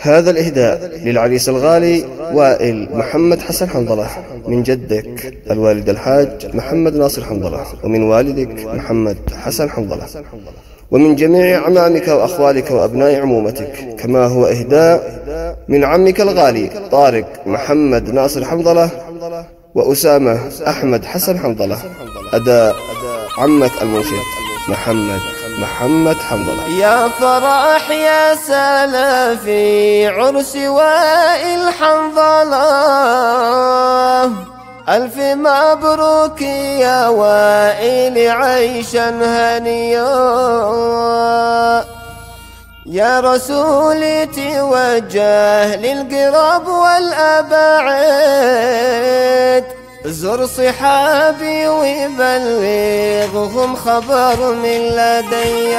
هذا الإهداء للعريس الغالي وائل محمد حسن حنظلة من جدك الوالد الحاج محمد ناصر حنظلة، ومن والدك محمد حسن حنظلة، ومن جميع أعمامك وأخوالك وأبناء عمومتك، كما هو إهداء من عمك الغالي طارق محمد ناصر حنظلة وأسامة أحمد حسن حنظلة. أداء عمك المنشد محمد حنظلة. يا فرح يا سلفي عرس وائل حنظلة، ألف مبروك يا وائل عيشا هنيا. يا رسولي توجه للقرب والأبعد، زر صحابي وبلغهم خبر من لدي.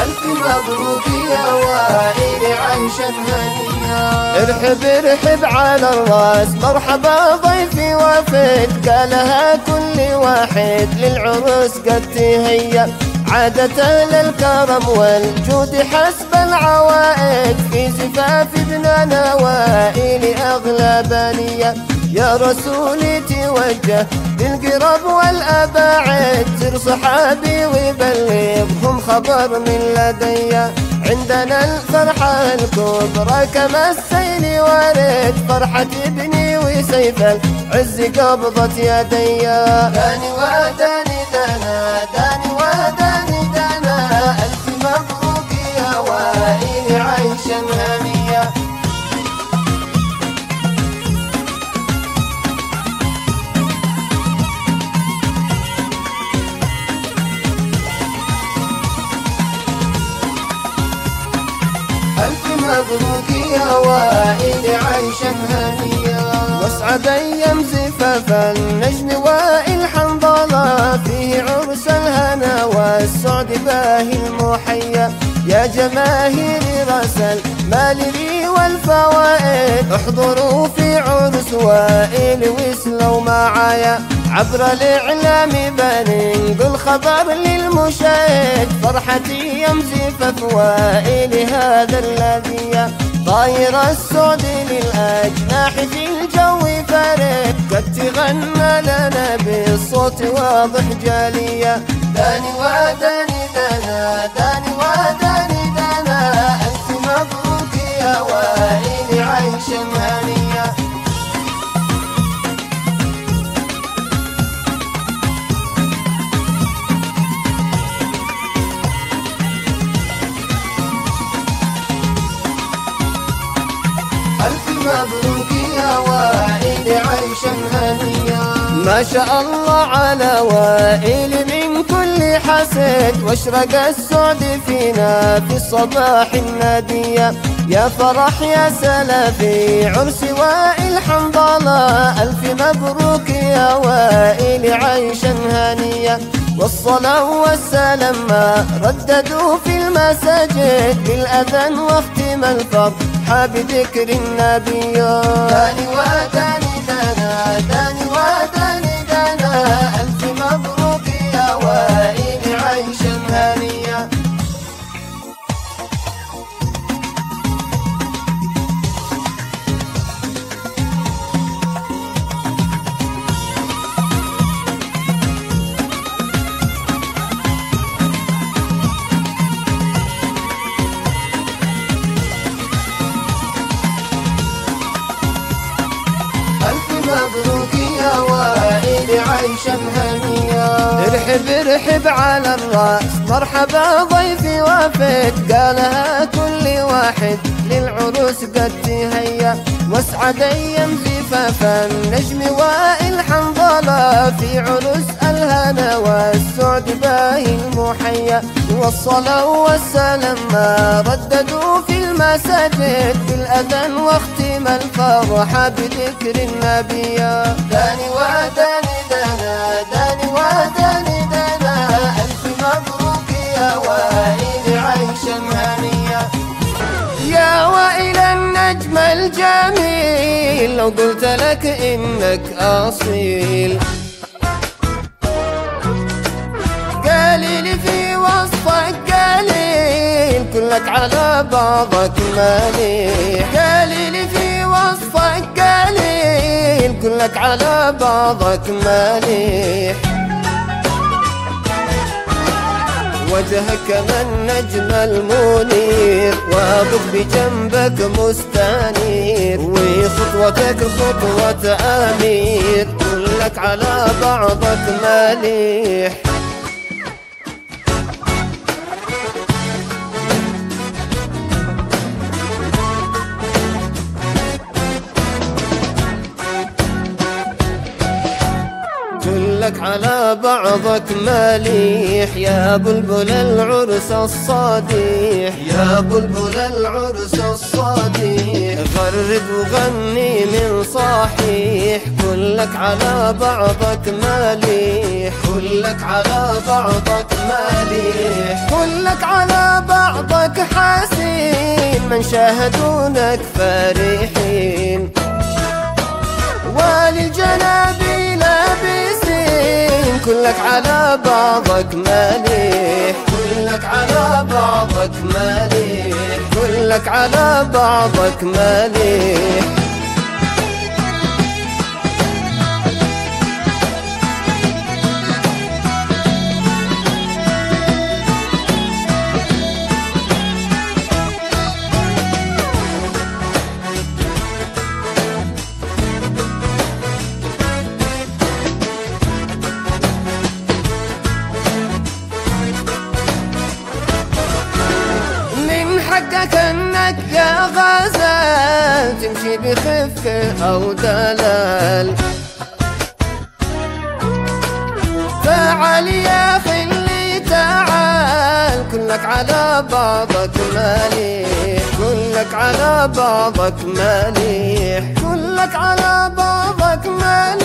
ألف مبروك يا وائل عيشا هنيا. ارحب على الراس مرحبا ضيفي وفد، قالها كل واحد للعرس قد تهيأ، عادة للكرم والجود حسب العوائد، في زفاف ابننا وائل أغلى بنية. يا رسولي توجه للقرب والأباعد، زر صحابي وبلغهم خبر من لدي. عندنا الفرحة الكبرى كما السيل ورد، فرحة ابني وسيف العز قبضة يدي. داني وداني دنا داني وداني دنا، ألف مبروك يا وائل عيشا هنيا. ألف مبروك يا وائل عيشا هنيا. واسعد أيام زفاف النجم وائل حنظلة، فيه عرس الهنا والسعد باهي المحيا. يا جماهير راس المال لي والفوائد، احضروا في عرس وائل واسلوا معايا. عبر الإعلام بننقل خبر للمشاهد، فرحتي يمزف وائل هذا الذي طاير السعد للأجناح في الجو فرد، قد تغنى لنا بالصوت واضح جالية. داني وداني دنا داني وداني دنا، ألف مبروك يا وائل عيشا هنيا. ألف مبروك يا وائل عيشا هنيا. ما شاء الله على وائل من كل حسد، واشرق السعد فينا في الصباح النادية. يا فرح يا سلفي عرس وائل حنظلة، ألف مبروك يا وائل عيشا هنيا. والصلاة والسلام ما رددوا في المساجد، بالأذان واختم الفرحة بذكر النبي. داني وداني دنا داني وداني دنا، ألف مبروك يا وائل عيشا هنيا. مبروك يا وائل عيشا هنيا. ارحب على الراس مرحبا ضيفي وفد، قالها كل واحد للعروس قد تهيأ. واسعد أيام زفاف النجم وائل حنظلة، في عرس الهنا والسعد باهي المحيا. والصلاة والسلام ما رددوا في المساجد، بالأذان واختم الفرحة بذكر النبي. داني وداني دنا داني وداني دنا، ألف مبروك يا وائل عيشا هنيا. يا وائل النجم الجميل، لو قلت لك إنك أصيل، قليل في وصفك قليل. كلك على بعضك مليح. قليل في وصفك قليل، كلك على بعضك مليح. وجهك كالنجم المنير، وابوك بجنبك مستنير، وخطوتك خطوة أمير، كلك على بعضك مليح. كلك على بعضك مليح، يا بلبل العرس الصديح، يا بلبل العرس الصديح. غرد وغني من صحيح، كلك على بعضك مليح، كلك على بعضك مليح. كلك على بعضك حسين، من شاهدونك فرحين، وللجناب لابسين، كلك على بعضك مليح، كلك على بعضك مليح، كلك على بعضك مليح. حقك انك يا غزال تمشي بخفة او دلال، تعال يا خلي تعال، كلك على بعضك مليح، كلك على بعضك مليح، كلك على بعضك مليح.